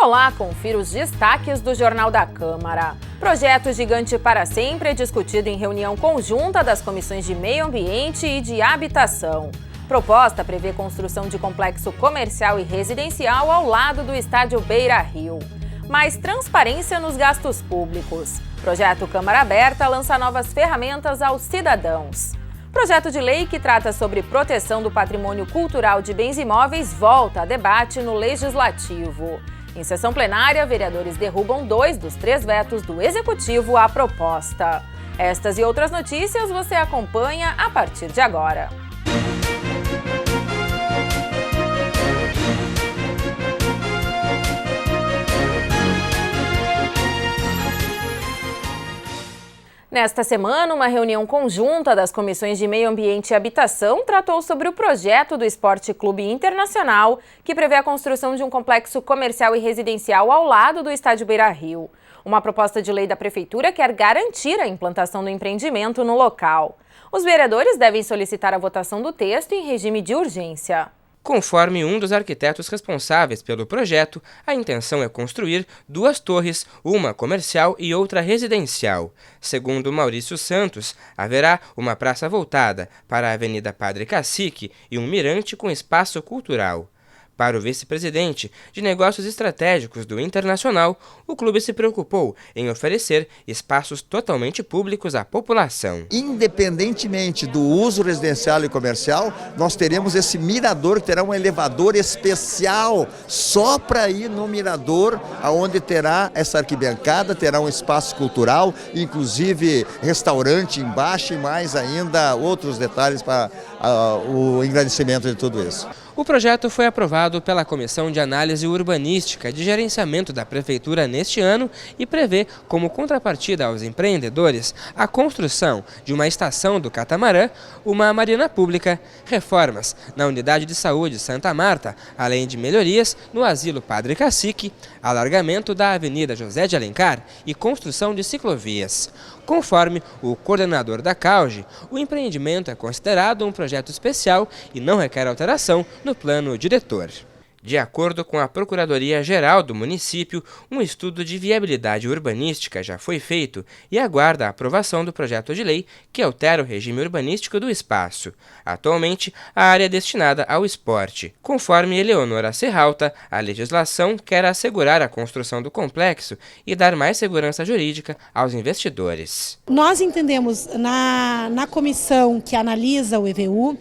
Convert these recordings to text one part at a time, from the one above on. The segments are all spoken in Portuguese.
Olá, confira os destaques do Jornal da Câmara. Projeto Gigante para Sempre é discutido em reunião conjunta das comissões de Meio Ambiente e de Habitação. Proposta prevê construção de complexo comercial e residencial ao lado do estádio Beira-Rio. Mais transparência nos gastos públicos. Projeto Câmara Aberta lança novas ferramentas aos cidadãos. Projeto de lei que trata sobre proteção do patrimônio cultural de bens imóveis volta a debate no Legislativo. Em sessão plenária, vereadores derrubam 2 dos 3 vetos do Executivo à proposta. Estas e outras notícias você acompanha a partir de agora. Nesta semana, uma reunião conjunta das comissões de Meio Ambiente e Habitação tratou sobre o projeto do Esporte Clube Internacional, que prevê a construção de um complexo comercial e residencial ao lado do estádio Beira-Rio. Uma proposta de lei da Prefeitura quer garantir a implantação do empreendimento no local. Os vereadores devem solicitar a votação do texto em regime de urgência. Conforme um dos arquitetos responsáveis pelo projeto, a intenção é construir 2 torres, uma comercial e outra residencial. Segundo Maurício Santos, haverá uma praça voltada para a Avenida Padre Cacique e um mirante com espaço cultural. Para o vice-presidente de Negócios Estratégicos do Internacional, o clube se preocupou em oferecer espaços totalmente públicos à população. Independentemente do uso residencial e comercial, nós teremos esse mirador que terá um elevador especial só para ir no mirador, onde terá essa arquibancada, terá um espaço cultural, inclusive restaurante embaixo e mais ainda outros detalhes para o engrandecimento de tudo isso. O projeto foi aprovado pela Comissão de Análise Urbanística de Gerenciamento da Prefeitura neste ano e prevê, como contrapartida aos empreendedores, a construção de uma estação do catamarã, uma marina pública, reformas na Unidade de Saúde Santa Marta, além de melhorias no Asilo Padre Cacique, alargamento da Avenida José de Alencar e construção de ciclovias. Conforme o coordenador da CAUGE, o empreendimento é considerado um projeto especial e não requer alteração no plano diretor. De acordo com a Procuradoria-Geral do município, um estudo de viabilidade urbanística já foi feito e aguarda a aprovação do projeto de lei que altera o regime urbanístico do espaço. Atualmente, a área é destinada ao esporte. Conforme Eleonora Serralta, a legislação quer assegurar a construção do complexo e dar mais segurança jurídica aos investidores. Nós entendemos na comissão que analisa o EVU,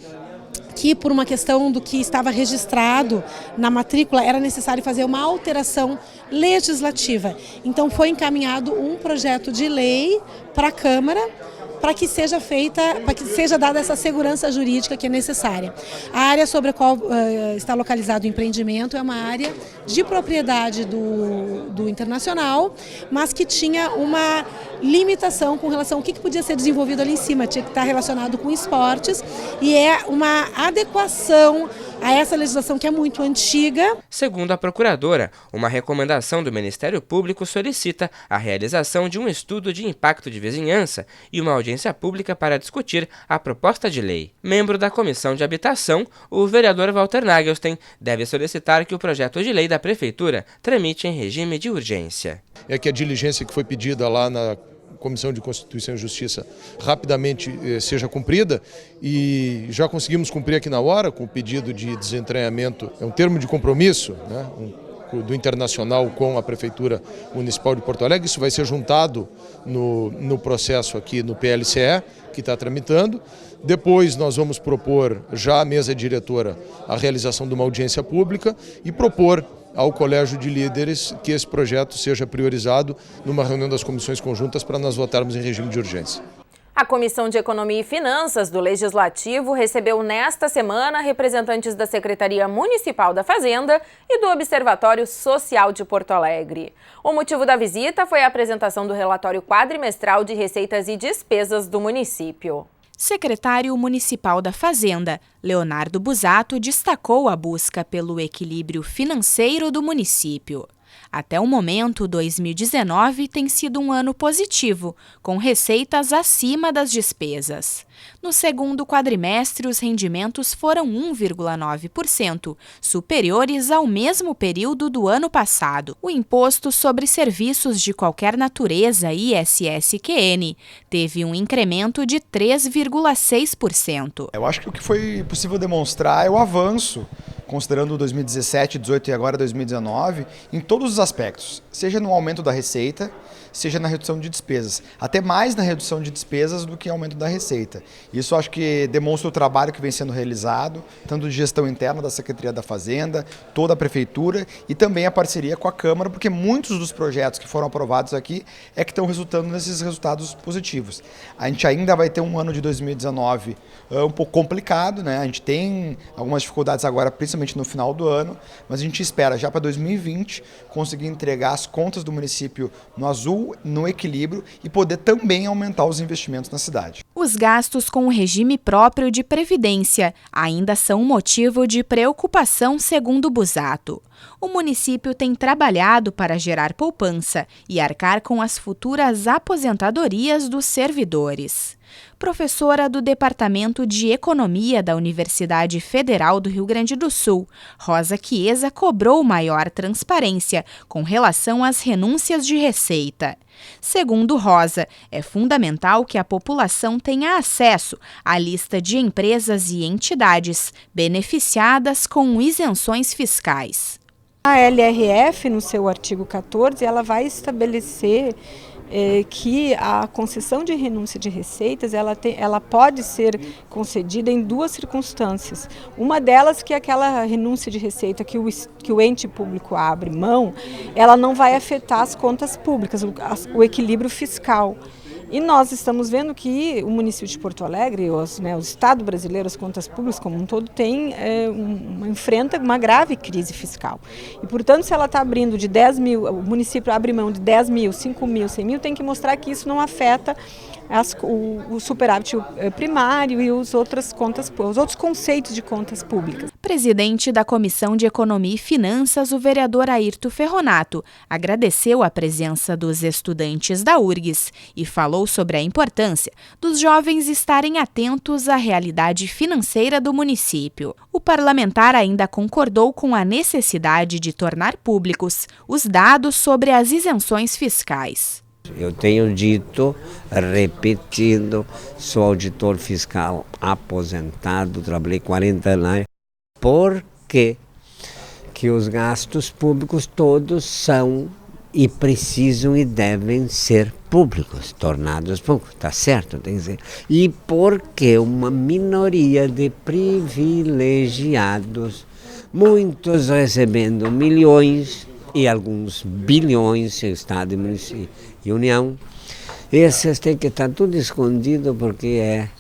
que por uma questão do que estava registrado na matrícula era necessário fazer uma alteração legislativa. Então foi encaminhado um projeto de lei para a Câmara para que seja dada essa segurança jurídica que é necessária. A área sobre a qual está localizado o empreendimento é uma área de propriedade do Internacional, mas que tinha uma limitação com relação ao que podia ser desenvolvido ali em cima, tinha que estar relacionado com esportes e é uma adequação a essa legislação que é muito antiga. Segundo a procuradora, uma recomendação do Ministério Público solicita a realização de um estudo de impacto de vizinhança e uma audiência pública para discutir a proposta de lei. Membro da Comissão de Habitação, o vereador Walter Nagelstein deve solicitar que o projeto de lei da Prefeitura tramite em regime de urgência. É que a diligência que foi pedida lá na Comissão de Constituição e Justiça rapidamente seja cumprida e já conseguimos cumprir aqui na hora com o pedido de desentranhamento, é um termo de compromisso, né, do Internacional com a Prefeitura Municipal de Porto Alegre. Isso vai ser juntado no processo aqui no PLCE, que está tramitando. Depois nós vamos propor já à mesa diretora a realização de uma audiência pública e propor ao Colégio de Líderes que esse projeto seja priorizado numa reunião das comissões conjuntas para nós votarmos em regime de urgência. A Comissão de Economia e Finanças do Legislativo recebeu nesta semana representantes da Secretaria Municipal da Fazenda e do Observatório Social de Porto Alegre. O motivo da visita foi a apresentação do relatório quadrimestral de receitas e despesas do município. Secretário Municipal da Fazenda, Leonardo Busato, destacou a busca pelo equilíbrio financeiro do município. Até o momento, 2019 tem sido um ano positivo, com receitas acima das despesas. No segundo quadrimestre, os rendimentos foram 1,9%, superiores ao mesmo período do ano passado. O Imposto sobre Serviços de Qualquer Natureza, ISSQN, teve um incremento de 3,6%. Eu acho que o que foi possível demonstrar é o avanço, considerando 2017, 2018 e agora 2019, em todos os aspectos, seja no aumento da receita, seja na redução de despesas, até mais na redução de despesas do que aumento da receita. Isso acho que demonstra o trabalho que vem sendo realizado, tanto de gestão interna da Secretaria da Fazenda, toda a Prefeitura e também a parceria com a Câmara, porque muitos dos projetos que foram aprovados aqui é que estão resultando nesses resultados positivos. A gente ainda vai ter um ano de 2019 um pouco complicado, né? A gente tem algumas dificuldades agora, principalmente no final do ano, mas a gente espera já para 2020 conseguir entregar as contas do município no azul, no equilíbrio e poder também aumentar os investimentos na cidade. Os gastos com o regime próprio de previdência ainda são um motivo de preocupação, segundo Busato. O município tem trabalhado para gerar poupança e arcar com as futuras aposentadorias dos servidores. Professora do Departamento de Economia da Universidade Federal do Rio Grande do Sul, Rosa Chiesa cobrou maior transparência com relação às renúncias de receita. Segundo Rosa, é fundamental que a população tenha acesso à lista de empresas e entidades beneficiadas com isenções fiscais. A LRF, no seu artigo 14, ela vai estabelecer que a concessão de renúncia de receitas ela pode ser concedida em duas circunstâncias. Uma delas que é aquela renúncia de receita que o ente público abre mão, ela não vai afetar as contas públicas, o equilíbrio fiscal. E nós estamos vendo que o município de Porto Alegre, o Estado brasileiro, as contas públicas como um todo, enfrenta uma grave crise fiscal. E, portanto, se ela está abrindo de 10 mil, o município abre mão de 10 mil, 5 mil, 100 mil, tem que mostrar que isso não afeta o superávit primário e os outros conceitos de contas públicas. Presidente da Comissão de Economia e Finanças, o vereador Airto Ferronato, agradeceu a presença dos estudantes da URGS e falou sobre a importância dos jovens estarem atentos à realidade financeira do município. O parlamentar ainda concordou com a necessidade de tornar públicos os dados sobre as isenções fiscais. Eu tenho dito, repetindo, sou auditor fiscal aposentado, trabalhei 40 anos. Por que os gastos públicos todos são e precisam e devem ser públicos, tornados públicos, tá certo? Tem que ser. E porque uma minoria de privilegiados, muitos recebendo milhões e alguns bilhões em Estado e município e União, esses têm que estar tudo escondido porque é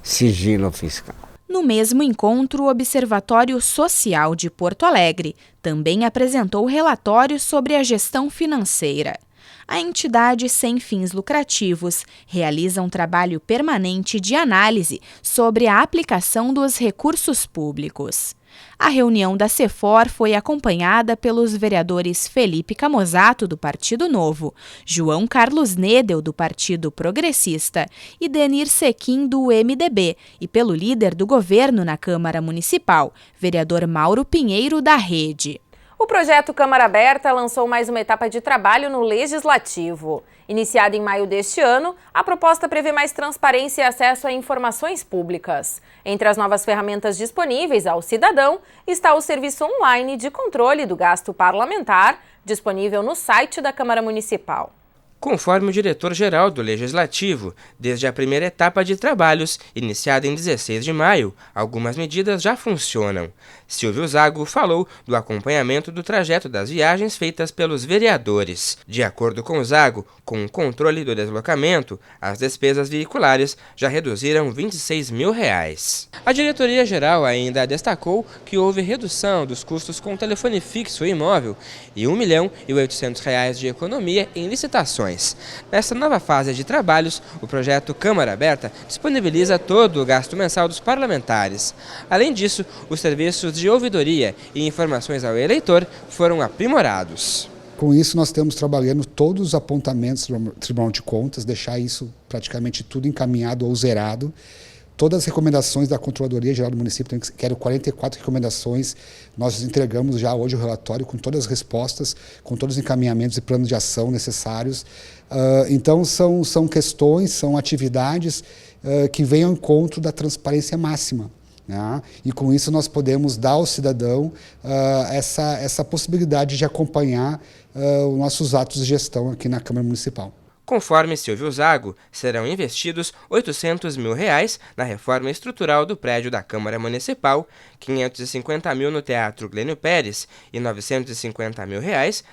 sigilo fiscal. No mesmo encontro, o Observatório Social de Porto Alegre também apresentou relatórios sobre a gestão financeira. A entidade sem fins lucrativos realiza um trabalho permanente de análise sobre a aplicação dos recursos públicos. A reunião da CEFOR foi acompanhada pelos vereadores Felipe Camozato, do Partido Novo, João Carlos Nedel, do Partido Progressista, e Denir Sequim, do MDB, e pelo líder do governo na Câmara Municipal, vereador Mauro Pinheiro, da Rede. O projeto Câmara Aberta lançou mais uma etapa de trabalho no Legislativo. Iniciada em maio deste ano, a proposta prevê mais transparência e acesso a informações públicas. Entre as novas ferramentas disponíveis ao cidadão está o serviço online de controle do gasto parlamentar, disponível no site da Câmara Municipal. Conforme o diretor-geral do Legislativo, desde a primeira etapa de trabalhos, iniciada em 16 de maio, algumas medidas já funcionam. Silvio Zago falou do acompanhamento do trajeto das viagens feitas pelos vereadores. De acordo com o Zago, com o controle do deslocamento, as despesas veiculares já reduziram R$26 mil. A diretoria-geral ainda destacou que houve redução dos custos com telefone fixo e imóvel e R$1.800.000 de economia em licitações. comissões. Nessa nova fase de trabalhos, o projeto Câmara Aberta disponibiliza todo o gasto mensal dos parlamentares. Além disso, os serviços de ouvidoria e informações ao eleitor foram aprimorados. Com isso, nós estamos trabalhando todos os apontamentos do Tribunal de Contas, deixar isso praticamente tudo encaminhado ou zerado. Todas as recomendações da Controladoria Geral do Município, quero 44 recomendações, nós entregamos já hoje o relatório com todas as respostas, com todos os encaminhamentos e planos de ação necessários. Então, são questões, são atividades que vêm ao encontro da transparência máxima. Né? E com isso nós podemos dar ao cidadão essa possibilidade de acompanhar os nossos atos de gestão aqui na Câmara Municipal. Conforme Silvio Zago, serão investidos R$ 800 mil na reforma estrutural do prédio da Câmara Municipal, R$ 550 mil no Teatro Glênio Pérez e R$ 950 mil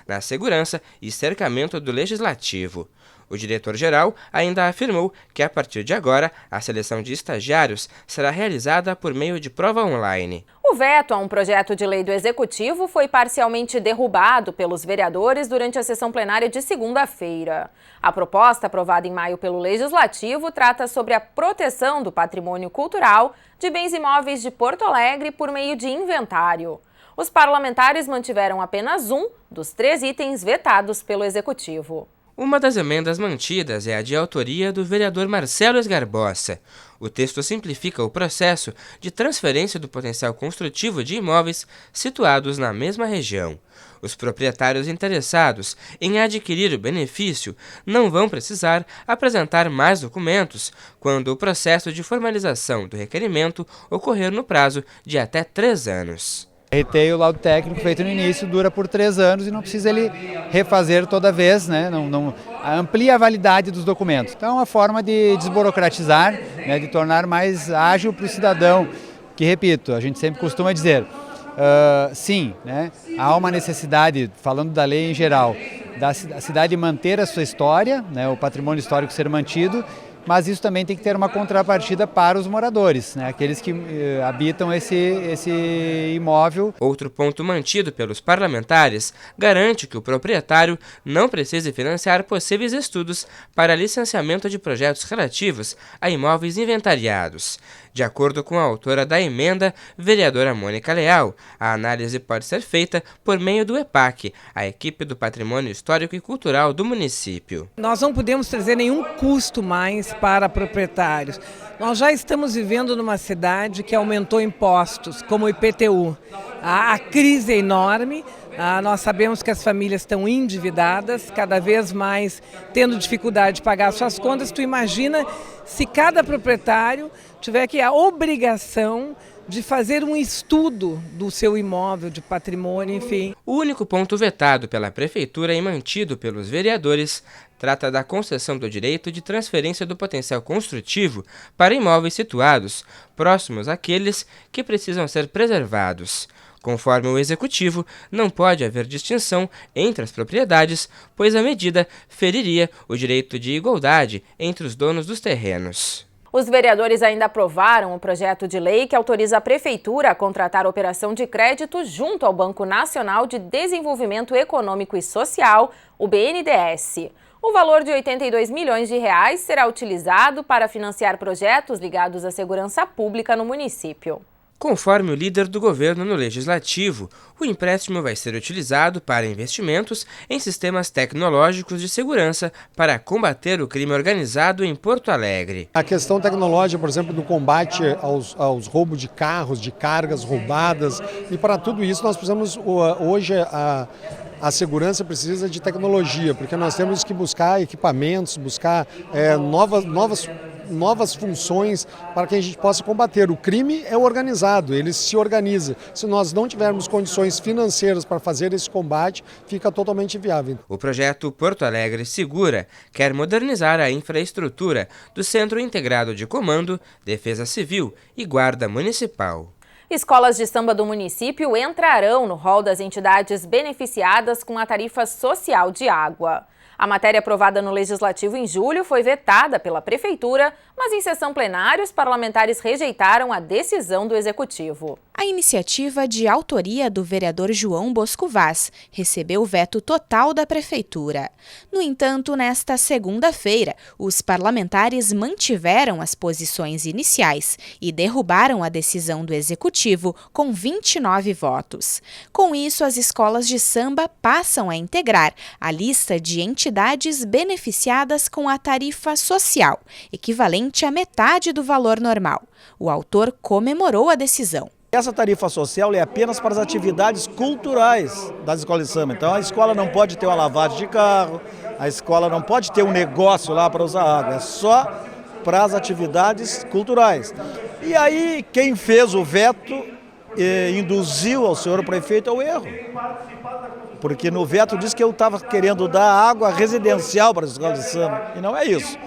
na segurança e cercamento do Legislativo. O diretor-geral ainda afirmou que, a partir de agora, a seleção de estagiários será realizada por meio de prova online. O veto a um projeto de lei do Executivo foi parcialmente derrubado pelos vereadores durante a sessão plenária de segunda-feira. A proposta, aprovada em maio pelo Legislativo, trata sobre a proteção do patrimônio cultural de bens imóveis de Porto Alegre por meio de inventário. Os parlamentares mantiveram apenas um dos 3 itens vetados pelo Executivo. Uma das emendas mantidas é a de autoria do vereador Marcelo Esgarbosa. O texto simplifica o processo de transferência do potencial construtivo de imóveis situados na mesma região. Os proprietários interessados em adquirir o benefício não vão precisar apresentar mais documentos quando o processo de formalização do requerimento ocorrer no prazo de até 3 anos. O laudo técnico feito no início dura por 3 anos e não precisa ele refazer toda vez, né? Não amplia a validade dos documentos. Então é uma forma de desburocratizar, né? De tornar mais ágil para o cidadão, que, repito, a gente sempre costuma dizer, sim, né? Há uma necessidade, falando da lei em geral, da cidade manter a sua história, né? O patrimônio histórico ser mantido, mas isso também tem que ter uma contrapartida para os moradores, né? Aqueles que habitam esse imóvel. Outro ponto mantido pelos parlamentares garante que o proprietário não precise financiar possíveis estudos para licenciamento de projetos relativos a imóveis inventariados. De acordo com a autora da emenda, vereadora Mônica Leal, a análise pode ser feita por meio do EPAC, a equipe do Patrimônio Histórico e Cultural do município. Nós não podemos trazer nenhum custo mais para proprietários. Nós já estamos vivendo numa cidade que aumentou impostos, como o IPTU. A crise é enorme. Nós sabemos que as famílias estão endividadas, cada vez mais tendo dificuldade de pagar suas contas. Tu imagina se cada proprietário tiver aqui a obrigação de fazer um estudo do seu imóvel, de patrimônio, enfim. O único ponto vetado pela Prefeitura e mantido pelos vereadores trata da concessão do direito de transferência do potencial construtivo para imóveis situados próximos àqueles que precisam ser preservados. Conforme o Executivo, não pode haver distinção entre as propriedades, pois a medida feriria o direito de igualdade entre os donos dos terrenos. Os vereadores ainda aprovaram o projeto de lei que autoriza a Prefeitura a contratar operação de crédito junto ao Banco Nacional de Desenvolvimento Econômico e Social, o BNDES. O valor de R$ 82 milhões será utilizado para financiar projetos ligados à segurança pública no município. Conforme o líder do governo no Legislativo, o empréstimo vai ser utilizado para investimentos em sistemas tecnológicos de segurança para combater o crime organizado em Porto Alegre. A questão tecnológica, por exemplo, do combate aos roubos de carros, de cargas roubadas, e para tudo isso nós precisamos, hoje a segurança precisa de tecnologia, porque nós temos que buscar equipamentos, buscar novas funções para que a gente possa combater. O crime é organizado, ele se organiza. Se nós não tivermos condições financeiras para fazer esse combate, fica totalmente inviável. O projeto Porto Alegre Segura quer modernizar a infraestrutura do Centro Integrado de Comando, Defesa Civil e Guarda Municipal. Escolas de samba do município entrarão no rol das entidades beneficiadas com a tarifa social de água. A matéria aprovada no Legislativo em julho foi vetada pela Prefeitura, mas em sessão plenária os parlamentares rejeitaram a decisão do Executivo. A iniciativa, de autoria do vereador João Bosco Vaz, recebeu veto total da Prefeitura. No entanto, nesta segunda-feira, os parlamentares mantiveram as posições iniciais e derrubaram a decisão do Executivo com 29 votos. Com isso, as escolas de samba passam a integrar a lista de entidades beneficiadas com a tarifa social, equivalente à metade do valor normal. O autor comemorou a decisão. Essa tarifa social é apenas para as atividades culturais das escolas de samba. Então a escola não pode ter uma lavagem de carro, a escola não pode ter um negócio lá para usar água, é só para as atividades culturais. E aí quem fez o veto induziu ao senhor prefeito ao erro. Porque no veto diz que eu estava querendo dar água residencial para as escolas de samba, e não é isso.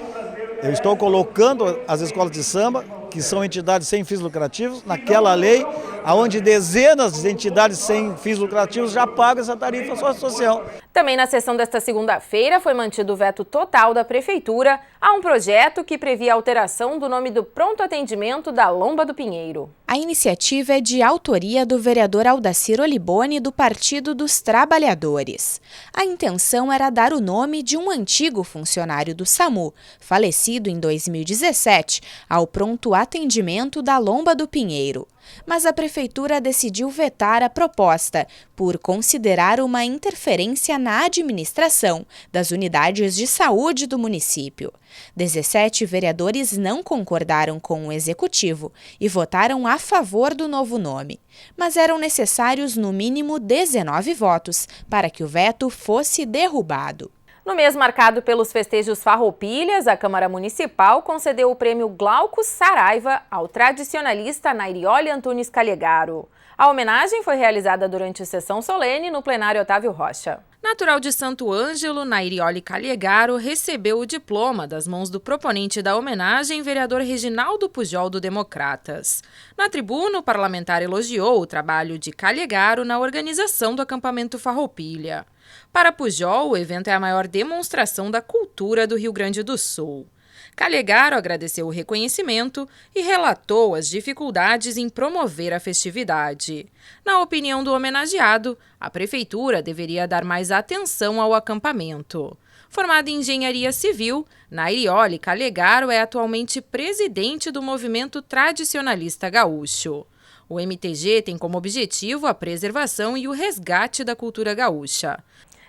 Eu estou colocando as escolas de samba, que são entidades sem fins lucrativos, naquela lei, onde dezenas de entidades sem fins lucrativos já pagam essa tarifa social. Também na sessão desta segunda-feira foi mantido o veto total da Prefeitura a um projeto que previa a alteração do nome do pronto atendimento da Lomba do Pinheiro. A iniciativa é de autoria do vereador Aldacir Olibone, do Partido dos Trabalhadores. A intenção era dar o nome de um antigo funcionário do SAMU, falecido em 2017, ao pronto atendimento da Lomba do Pinheiro. Mas a Prefeitura decidiu vetar a proposta, por considerar uma interferência na administração das unidades de saúde do município. 17 vereadores não concordaram com o Executivo e votaram a favor do novo nome. Mas eram necessários, no mínimo, 19 votos para que o veto fosse derrubado. No mês marcado pelos festejos Farroupilhas, a Câmara Municipal concedeu o prêmio Glauco Saraiva ao tradicionalista Nairioli Antunes Calhegaro. A homenagem foi realizada durante a sessão solene no plenário Otávio Rocha. Natural de Santo Ângelo, Nairioli Calhegaro recebeu o diploma das mãos do proponente da homenagem, vereador Reginaldo Pujol, do Democratas. Na tribuna, o parlamentar elogiou o trabalho de Calhegaro na organização do acampamento Farroupilha. Para Pujol, o evento é a maior demonstração da cultura do Rio Grande do Sul. Calhegaro agradeceu o reconhecimento e relatou as dificuldades em promover a festividade. Na opinião do homenageado, a Prefeitura deveria dar mais atenção ao acampamento. Formado em engenharia civil, Nairioli Calhegaro é atualmente presidente do movimento tradicionalista gaúcho. O MTG tem como objetivo a preservação e o resgate da cultura gaúcha.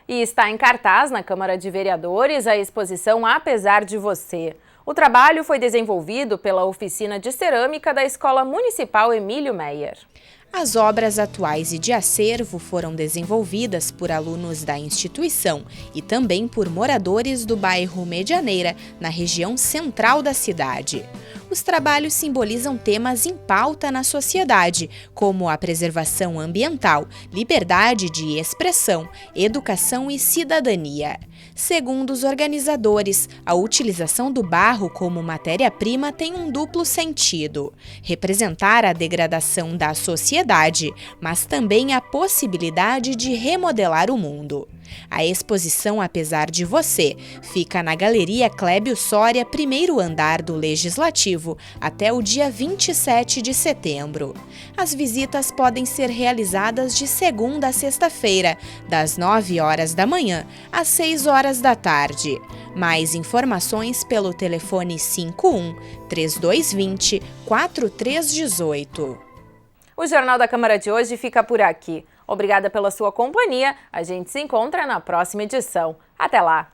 E está em cartaz na Câmara de Vereadores a exposição Apesar de Você. O trabalho foi desenvolvido pela Oficina de Cerâmica da Escola Municipal Emílio Meyer. As obras atuais e de acervo foram desenvolvidas por alunos da instituição e também por moradores do bairro Medianeira, na região central da cidade. Os trabalhos simbolizam temas em pauta na sociedade, como a preservação ambiental, liberdade de expressão, educação e cidadania. Segundo os organizadores, a utilização do barro como matéria-prima tem um duplo sentido: representar a degradação da sociedade, mas também a possibilidade de remodelar o mundo. A exposição Apesar de Você fica na Galeria Clébio Soria, primeiro andar do Legislativo, até o dia 27 de setembro. As visitas podem ser realizadas de segunda a sexta-feira, das 9 horas da manhã às 6 horas da tarde. Mais informações pelo telefone 51 3220 4318. O Jornal da Câmara de hoje fica por aqui. Obrigada pela sua companhia. A gente se encontra na próxima edição. Até lá!